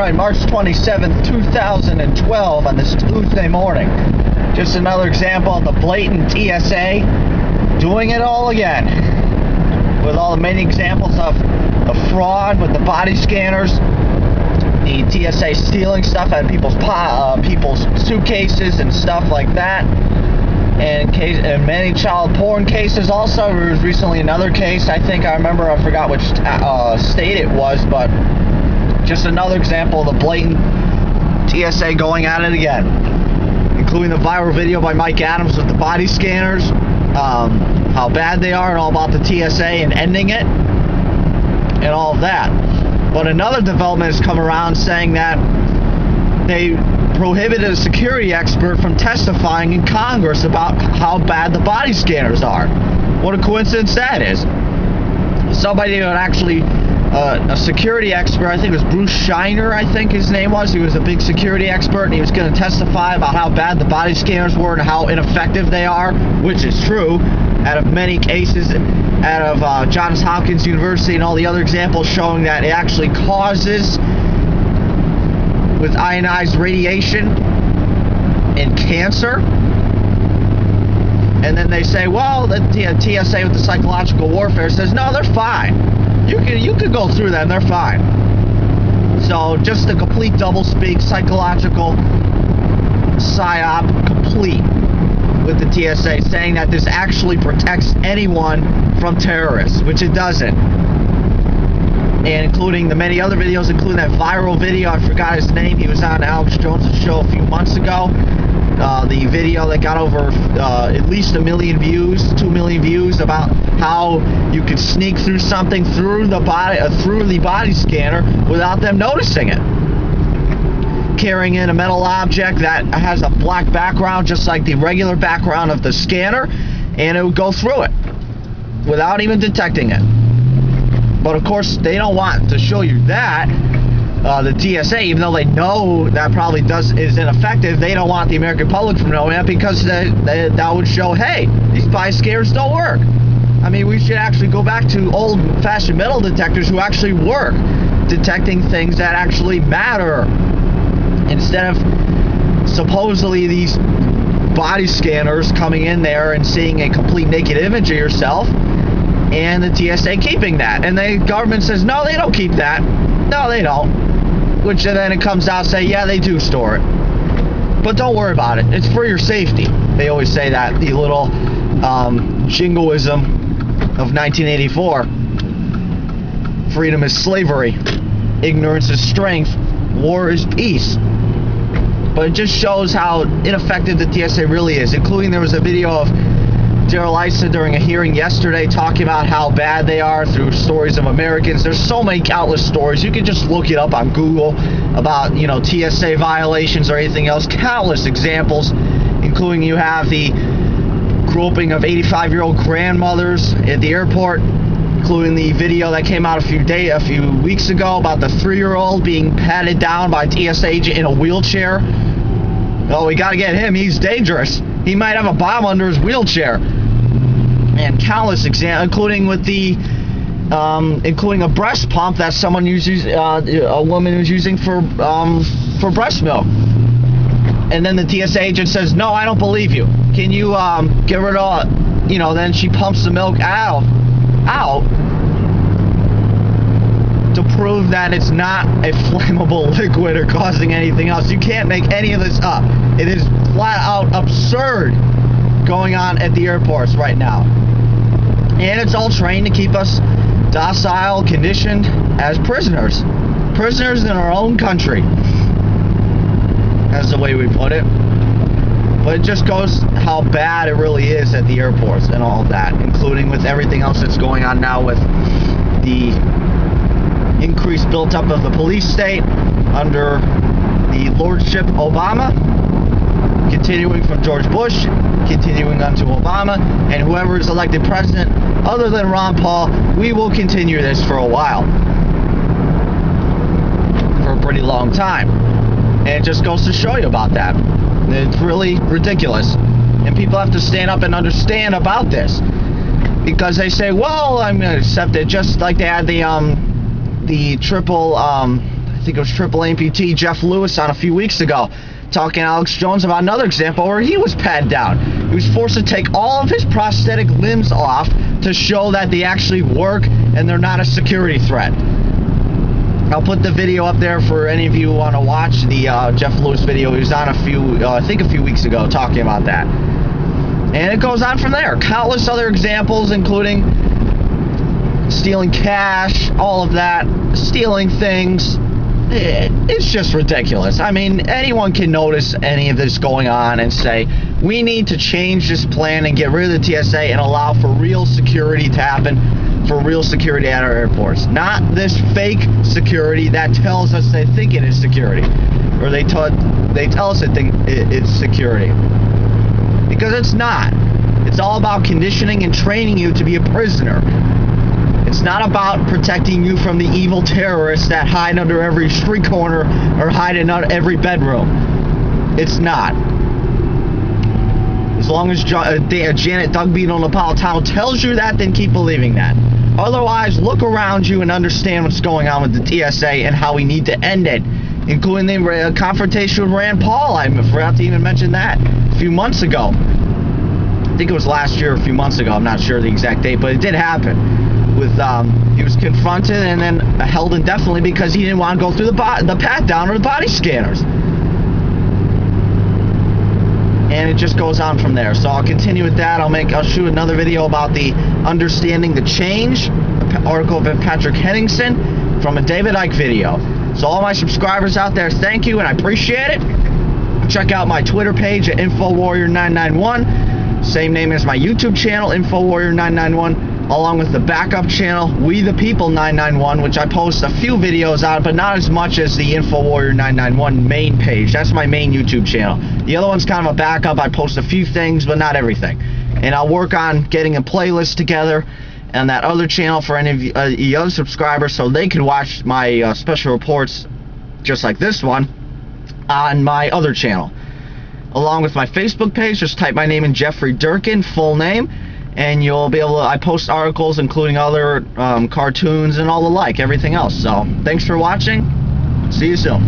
Alright, March 27th, 2012 on this Tuesday morning. Just another example of the blatant TSA doing it all again. With all the many examples of fraud with the body scanners, the TSA stealing stuff out of people's suitcases and stuff like that. And many child porn cases also. There was recently another case, I forgot which state it was, but just another example of the blatant TSA going at it again, including the viral video by Mike Adams with the body scanners, how bad they are and all about the TSA and ending it and all of that. But another development has come around saying that they prohibited a security expert from testifying in Congress about how bad the body scanners are. What a coincidence that is. Somebody that actually, a security expert, I think it was Bruce Shiner, I think his name was. He was a big security expert, and he was going to testify about how bad the body scanners were and how ineffective they are, which is true. Out of many cases, out of Johns Hopkins University and all the other examples showing that it actually causes, with ionized radiation and cancer. And then they say, well, the TSA with the psychological warfare says, no, they're fine. You can go through that and they're fine. So just a complete doublespeak, psychological psyop, complete with the TSA, saying that this actually protects anyone from terrorists, which it doesn't. And including the many other videos, including that viral video, I forgot his name, he was on Alex Jones' show a few months ago. The video that got over at least 1 million views, 2 million views, about how you could sneak through something through the body scanner without them noticing it. Carrying in a metal object that has a black background, just like the regular background of the scanner, and it would go through it without even detecting it. But of course, they don't want to show you that. The TSA, even though they know that probably is ineffective, they don't want the American public from knowing that, because that would show, hey, these body scanners don't work. I mean, we should actually go back to old-fashioned metal detectors who actually work, detecting things that actually matter, instead of supposedly these body scanners coming in there and seeing a complete naked image of yourself, and the TSA keeping that. And the government says, no, they don't keep that. No, they don't. Which then it comes out and say, yeah, they do store it. But don't worry about it. It's for your safety. They always say that. The little jingoism of 1984. Freedom is slavery. Ignorance is strength. War is peace. But it just shows how ineffective the TSA really is. Including, there was a video of Daryl Issa during a hearing yesterday talking about how bad they are through stories of Americans. There's so many countless stories. You can just look it up on Google about, TSA violations or anything else. Countless examples, including you have the groping of 85-year-old grandmothers at the airport, including the video that came out a few weeks ago about the 3-year-old being patted down by a TSA agent in a wheelchair. Oh, we got to get him. He's dangerous. He might have a bomb under his wheelchair. And countless examples, including with the, including a breast pump that someone uses, a woman was using for breast milk. And then the TSA agent says, no, I don't believe you. Can you get rid of, then she pumps the milk out to prove that it's not a flammable liquid or causing anything else. You can't make any of this up. It is flat out absurd going on at the airports right now. And it's all trained to keep us docile, conditioned as prisoners. Prisoners in our own country. That's the way we put it. But it just goes how bad it really is at the airports and all of that, including with everything else that's going on now with the increase built up of the police state under the lordship Obama, continuing from George Bush, continuing on to Obama, and whoever is elected president other than Ron Paul. We will continue this for a while, for a pretty long time. And it just goes to show you about that. It's really ridiculous, and people have to stand up and understand about this, because they say, well, I'm going to accept it, just like they had the triple I think it was triple amputee Jeff Lewis on a few weeks ago, talking to Alex Jones about another example where he was patted down. He was forced to take all of his prosthetic limbs off to show that they actually work and they're not a security threat. I'll put the video up there for any of you who want to watch the Jeff Lewis video. He was on I think a few weeks ago, talking about that. And it goes on from there. Countless other examples, including stealing cash, all of that, stealing things. It's just ridiculous. I mean, anyone can notice any of this going on and say, we need to change this plan and get rid of the TSA and allow for real security to happen, for real security at our airports. Not this fake security that tells us they think it is security, or they tell us they think it's security. Because it's not. It's all about conditioning and training you to be a prisoner. It's not about protecting you from the evil terrorists that hide under every street corner or hide in every bedroom. It's not. As long as Janet Dugbeetle Napolitano tells you that, then keep believing that. Otherwise, look around you and understand what's going on with the TSA and how we need to end it, including the confrontation with Rand Paul. I forgot to even mention that a few months ago. I think it was last year, a few months ago. I'm not sure the exact date, but it did happen. He was confronted and then held indefinitely because he didn't want to go through the pat down or the body scanners. And it just goes on from there. So I'll continue with that. I'll shoot another video about the Understanding the Change, an article by Patrick Henningsen from a David Icke video. So all my subscribers out there, thank you and I appreciate it. Check out my Twitter page at InfoWarrior991. Same name as my YouTube channel, InfoWarrior991. Along with the backup channel, We the People 991, which I post a few videos on, but not as much as the InfoWarrior 991 main page. That's my main YouTube channel. The other one's kind of a backup. I post a few things, but not everything. And I'll work on getting a playlist together on that other channel for any of the other subscribers so they can watch my special reports, just like this one, on my other channel. Along with my Facebook page, just type my name in, Jeffrey Durkin, full name, and you'll be able to, I post articles including other cartoons and all the like, everything else. So thanks for watching. See you soon.